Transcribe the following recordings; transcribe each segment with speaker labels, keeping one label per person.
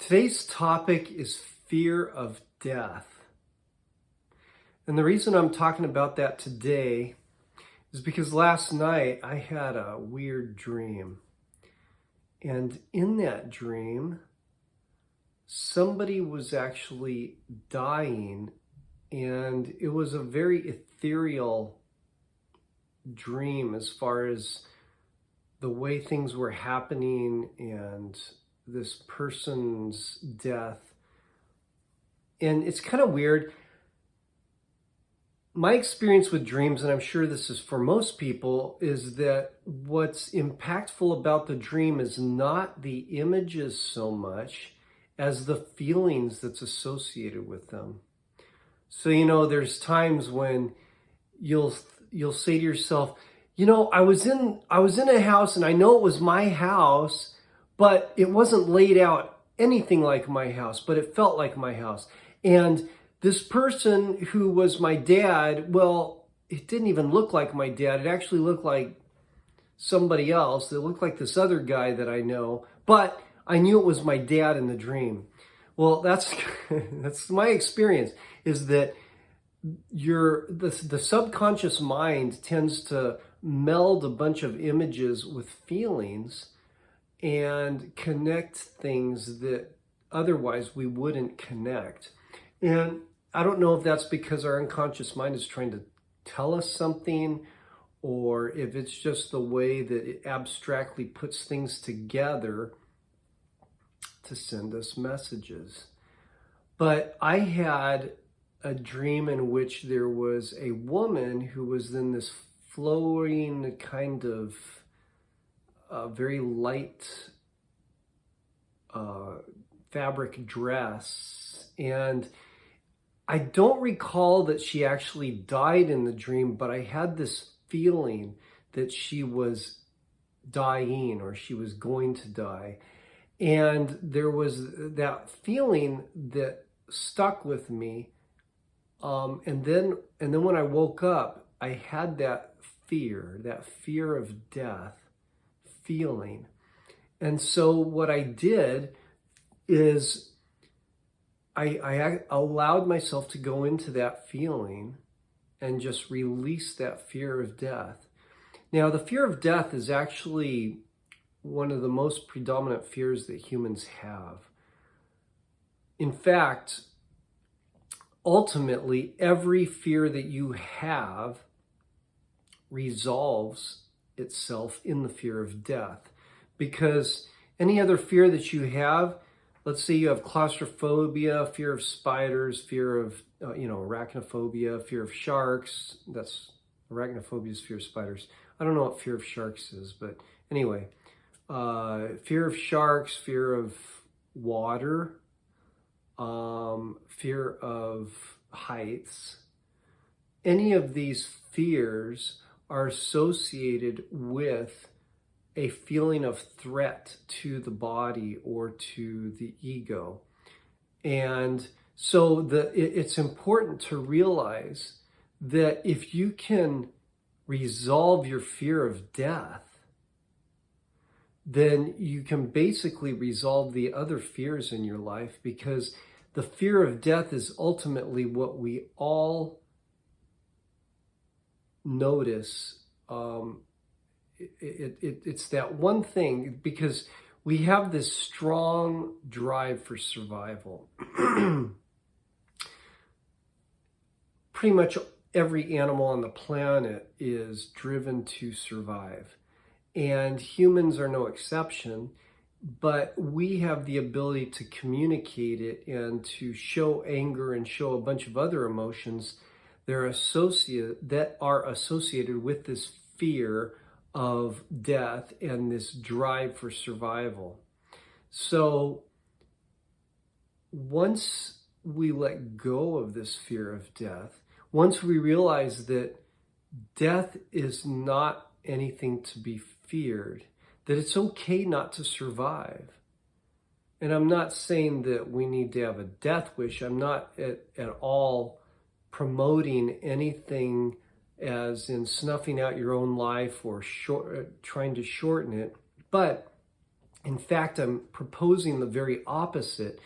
Speaker 1: Today's topic is fear of death. And the reason I'm talking about that today is because last night I had a weird dream. And in that dream, somebody was actually dying, and it was a very ethereal dream as far as the way things were happening and this person's death. And it's kind of weird. My experience with dreams, and I'm sure this is for most people, is that what's impactful about the dream is not the images so much as the feelings that's associated with them. So, there's times when you'll say to yourself, I was in a house and I know it was my house, but it wasn't laid out anything like my house, but it felt like my house. And this person who was my dad, well, it didn't even look like my dad. It actually looked like somebody else. It looked like this other guy that I know, but I knew it was my dad in the dream. Well, that's my experience, is that the subconscious mind tends to meld a bunch of images with feelings and connect things that otherwise we wouldn't connect. And I don't know if that's because our unconscious mind is trying to tell us something, or if it's just the way that it abstractly puts things together to send us messages. But I had a dream in which there was a woman who was in this flowing kind of very light fabric dress. And I don't recall that she actually died in the dream, but I had this feeling that she was dying, or she was going to die. And there was that feeling that stuck with me. And then when I woke up, I had that fear of death feeling. And so what I did is I allowed myself to go into that feeling and just release that fear of death. Now, the fear of death is actually one of the most predominant fears that humans have. In fact, ultimately, every fear that you have resolves itself in the fear of death. Because any other fear that you have, let's say you have claustrophobia, fear of spiders, fear of, arachnophobia, fear of sharks. Arachnophobia is fear of spiders. I don't know what fear of sharks is, but anyway, fear of sharks, fear of water, fear of heights. Any of these fears are associated with a feeling of threat to the body or to the ego. And so it's important to realize that if you can resolve your fear of death, then you can basically resolve the other fears in your life, because the fear of death is ultimately what we all notice. It's that one thing, because we have this strong drive for survival. Pretty much every animal on the planet is driven to survive, and humans are no exception. But we have the ability to communicate it and to show anger and show a bunch of other emotions that are associated with this fear of death and this drive for survival. So once we let go of this fear of death, once we realize that death is not anything to be feared, that it's okay not to survive. And I'm not saying that we need to have a death wish. I'm not at all promoting anything as in snuffing out your own life or trying to shorten it. But In fact, I'm proposing the very opposite.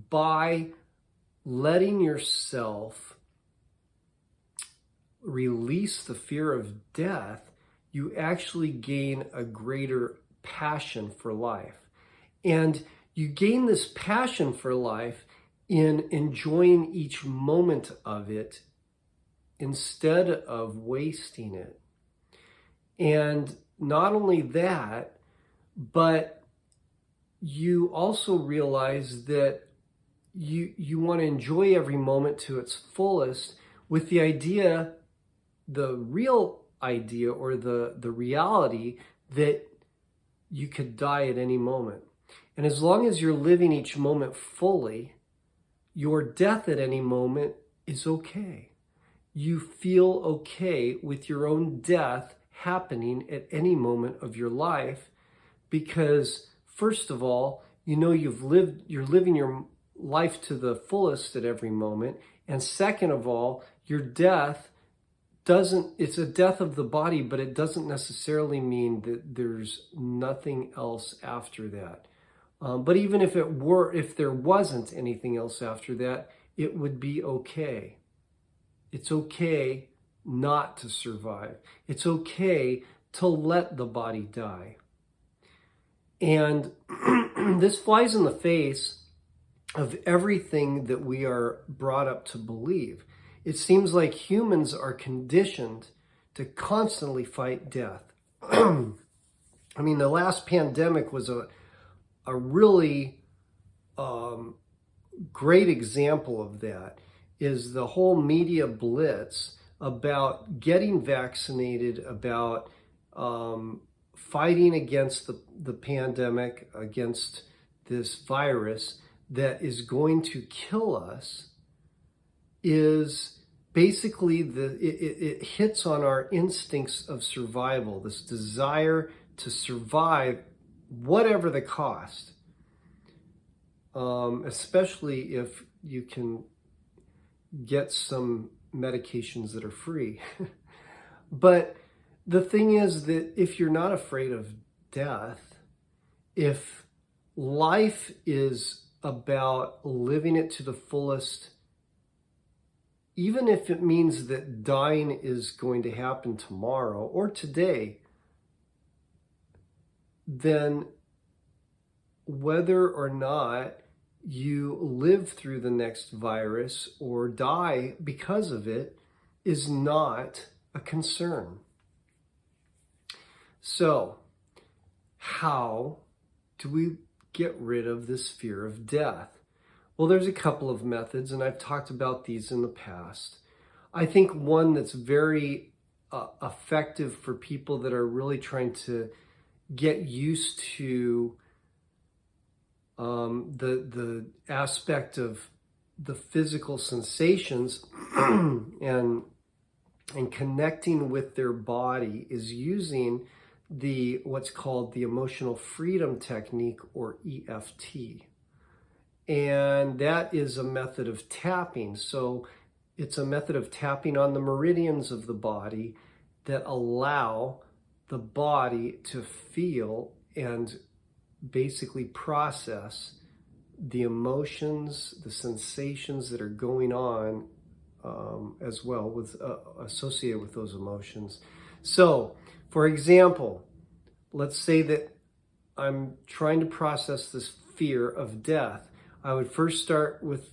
Speaker 1: By letting yourself release the fear of death, you actually gain a greater passion for life. And you gain this passion for life in enjoying each moment of it instead of wasting it. And not only that, but you also realize that you want to enjoy every moment to its fullest, with the idea, the real idea, or the reality that you could die at any moment. And as long as you're living each moment fully, your death at any moment is okay. You feel okay with your own death happening at any moment of your life, because first of all, you know you're living your life to the fullest at every moment. And second of all, your death it's a death of the body, but it doesn't necessarily mean that there's nothing else after that. But even if there wasn't anything else after that, it would be okay. It's okay not to survive. It's okay to let the body die. And this flies in the face of everything that we are brought up to believe. It seems like humans are conditioned to constantly fight death. I mean, the last pandemic was a really great example of that. Is the whole media blitz about getting vaccinated, about fighting against the pandemic, against this virus that is going to kill us, is basically it hits on our instincts of survival, this desire to survive whatever the cost, especially if you can get some medications that are free. But the thing is that if you're not afraid of death, if life is about living it to the fullest, even if it means that dying is going to happen tomorrow or today, then whether or not you live through the next virus or die because of it is not a concern. So, how do we get rid of this fear of death? Well, there's a couple of methods, and I've talked about these in the past. I think one that's very effective for people that are really trying to get used to the aspect of the physical sensations and connecting with their body is using what's called the emotional freedom technique, or EFT. And that is a method of tapping. So it's a method of tapping on the meridians of the body that allow the body to feel and basically process the emotions, the sensations that are going on as well, with associated with those emotions. So, for example, let's say that I'm trying to process this fear of death. I would first start with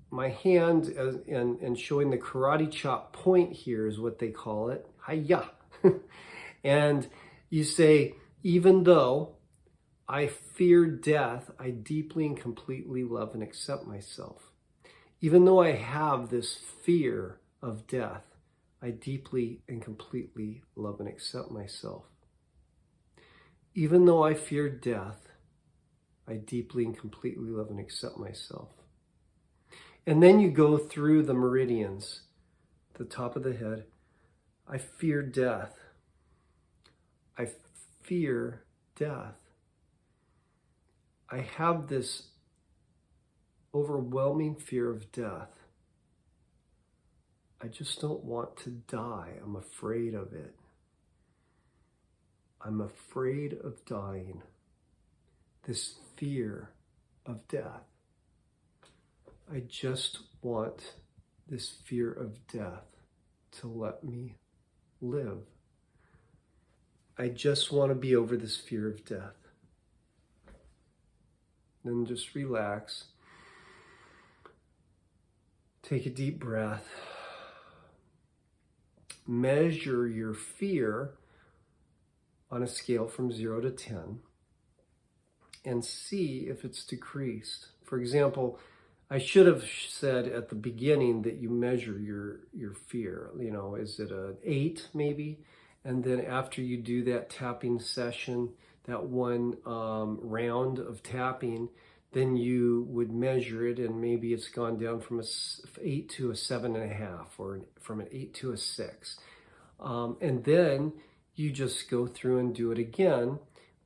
Speaker 1: my hand and showing the karate chop point here is what they call it. Hi-ya. And you say, even though I fear death, I deeply and completely love and accept myself. Even though I have this fear of death, I deeply and completely love and accept myself. Even though I fear death, I deeply and completely love and accept myself. And then you go through the meridians, the top of the head. I fear death. I fear death. I have this overwhelming fear of death. I just don't want to die. I'm afraid of it. I'm afraid of dying. this fear of death. I just want this fear of death to let me live. I just want to be over this fear of death. Then just relax. Take a deep breath. Measure your fear on a scale from 0 to 10 and see if it's decreased. For example, I should have said at the beginning that you measure your fear. You know, is it an 8 maybe? And then after you do that tapping session, that one round of tapping, then you would measure it, and maybe it's gone down from an 8 to a 7.5, or from an 8 to a 6. And then you just go through and do it again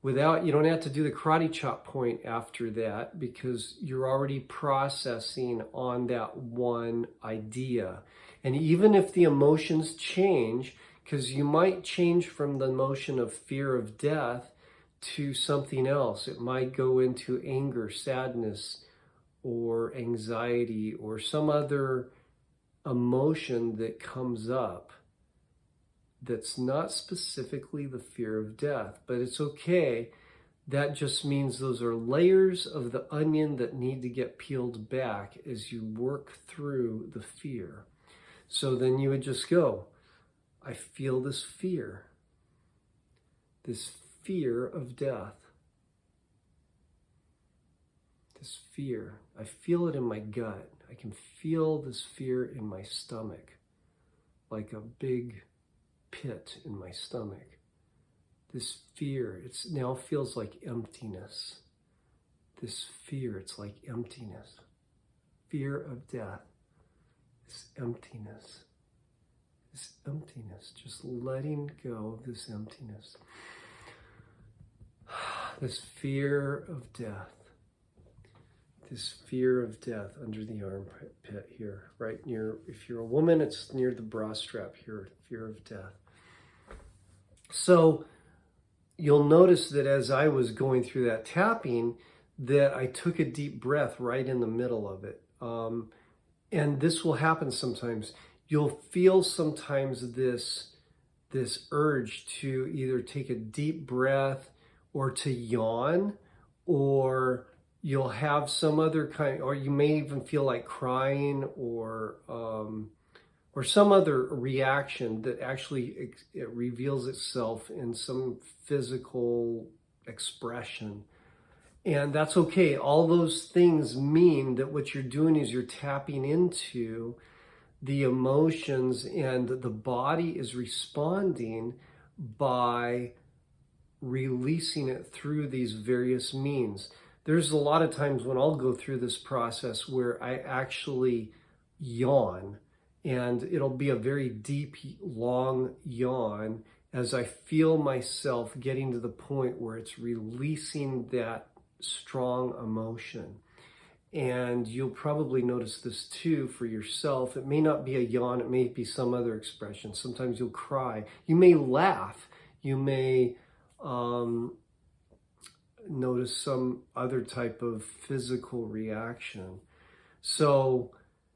Speaker 1: you don't have to do the karate chop point after that, because you're already processing on that one idea. And even if the emotions change, because you might change from the emotion of fear of death to something else. It might go into anger, sadness, or anxiety, or some other emotion that comes up that's not specifically the fear of death, but it's okay. That just means those are layers of the onion that need to get peeled back as you work through the fear. So then you would just go, I feel this fear of death. This fear, I feel it in my gut. I can feel this fear in my stomach, like a big pit in my stomach. This fear, it now feels like emptiness. This fear, it's like emptiness. Fear of death. This emptiness. This emptiness. Just letting go of this emptiness. This fear of death. This fear of death under the armpit here, right near, if you're a woman, it's near the bra strap here, fear of death. So you'll notice that as I was going through that tapping, that I took a deep breath right in the middle of it. And this will happen sometimes. You'll feel sometimes this urge to either take a deep breath or to yawn, or you'll have some other kind, or you may even feel like crying, or some other reaction that actually it reveals itself in some physical expression. And that's okay. All those things mean that what you're doing is you're tapping into the emotions, and the body is responding by releasing it through these various means. There's a lot of times when I'll go through this process where I actually yawn, and it'll be a very deep, long yawn as I feel myself getting to the point where it's releasing that strong emotion. And you'll probably notice this too for yourself. It may not be a yawn, it may be some other expression. Sometimes you'll cry. You may laugh. You may notice some other type of physical reaction. So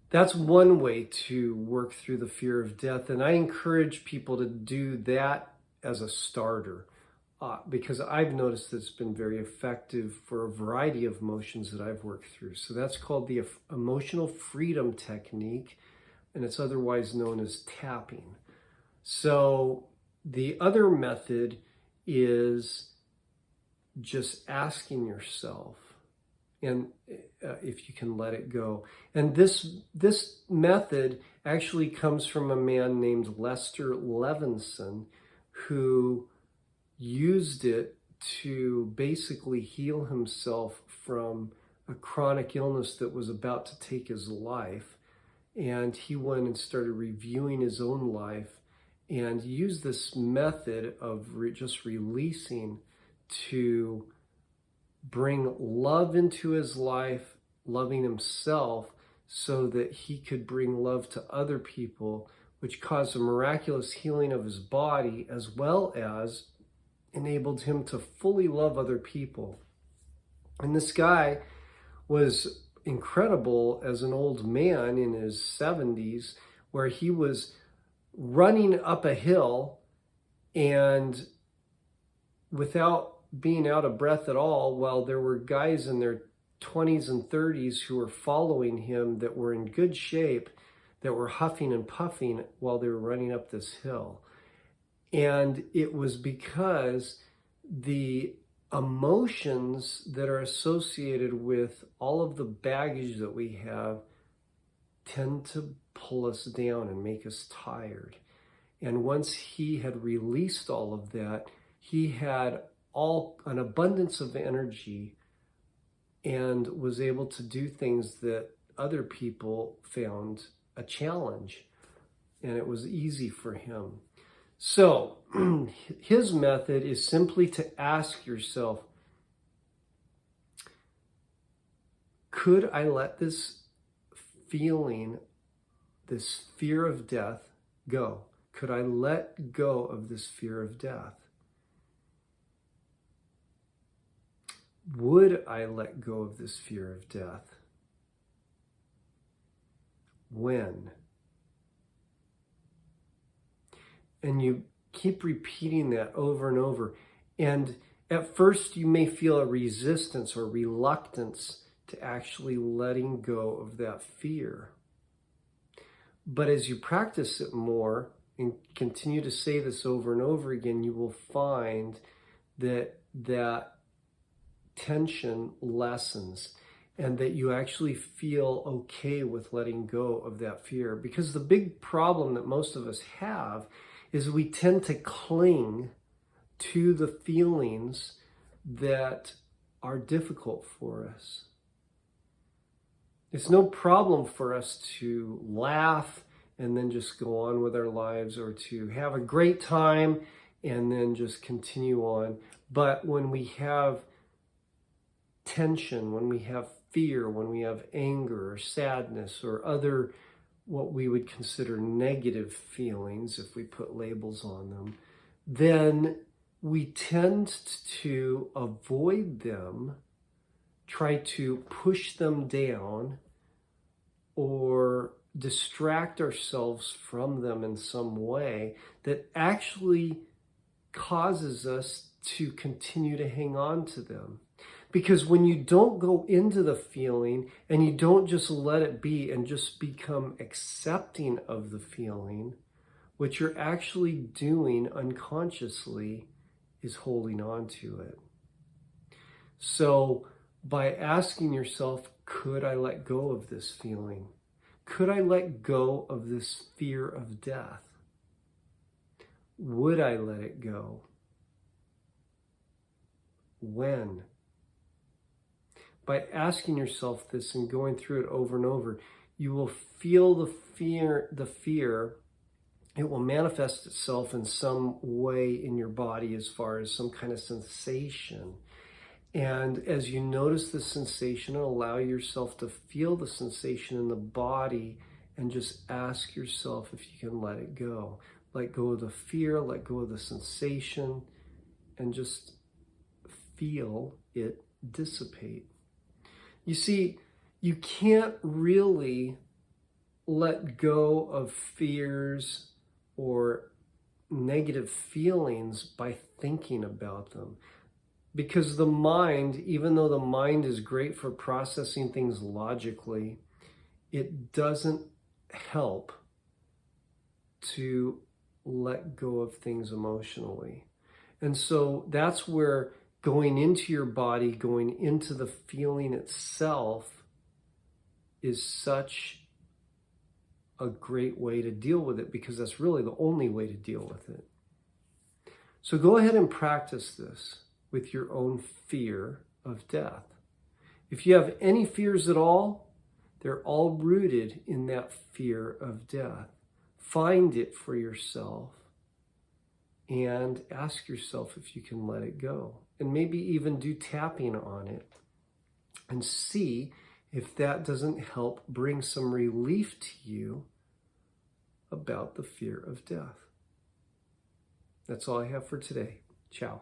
Speaker 1: that's one way to work through the fear of death. And I encourage people to do that as a starter, because I've noticed that it's been very effective for a variety of emotions that I've worked through. So that's called the emotional freedom technique, and it's otherwise known as tapping. So the other method is just asking yourself, and if you can let it go. And this method actually comes from a man named Lester Levinson, who used it to basically heal himself from a chronic illness that was about to take his life. And he went and started reviewing his own life and used this method of just releasing to bring love into his life, loving himself, so that he could bring love to other people, which caused a miraculous healing of his body, as well as enabled him to fully love other people. And this guy was incredible as an old man in his 70s, where he was running up a hill and without being out of breath at all, while there were guys in their 20s and 30s who were following him that were in good shape, that were huffing and puffing while they were running up this hill. And it was because the emotions that are associated with all of the baggage that we have tend to pull us down and make us tired. And once he had released all of that, he had an abundance of energy and was able to do things that other people found a challenge, and it was easy for him. So his method is simply to ask yourself, could I let this feeling, this fear of death, go? Could I let go of this fear of death? Would I let go of this fear of death? When? And you keep repeating that over and over. And at first you may feel a resistance or reluctance to actually letting go of that fear. But as you practice it more and continue to say this over and over again, you will find that that tension lessens and that you actually feel okay with letting go of that fear. Because the big problem that most of us have is we tend to cling to the feelings that are difficult for us. It's no problem for us to laugh and then just go on with our lives, or to have a great time and then just continue on. But when we have tension, when we have fear, when we have anger or sadness or other what we would consider negative feelings, if we put labels on them, then we tend to avoid them, try to push them down, or distract ourselves from them in some way that actually causes us to continue to hang on to them. Because when you don't go into the feeling and you don't just let it be and just become accepting of the feeling, what you're actually doing unconsciously is holding on to it. So by asking yourself, could I let go of this feeling? Could I let go of this fear of death? Would I let it go? When? By asking yourself this and going through it over and over, you will feel the fear. It will manifest itself in some way in your body as far as some kind of sensation. And as you notice the sensation, allow yourself to feel the sensation in the body and just ask yourself if you can let it go. Let go of the fear, let go of the sensation, and just feel it dissipate. You see, you can't really let go of fears or negative feelings by thinking about them. Because the mind, even though the mind is great for processing things logically, it doesn't help to let go of things emotionally. And so that's where going into your body, going into the feeling itself is such a great way to deal with it, because that's really the only way to deal with it. So go ahead and practice this with your own fear of death. If you have any fears at all, they're all rooted in that fear of death. Find it for yourself and ask yourself if you can let it go. And maybe even do tapping on it and see if that doesn't help bring some relief to you about the fear of death. That's all I have for today. Ciao.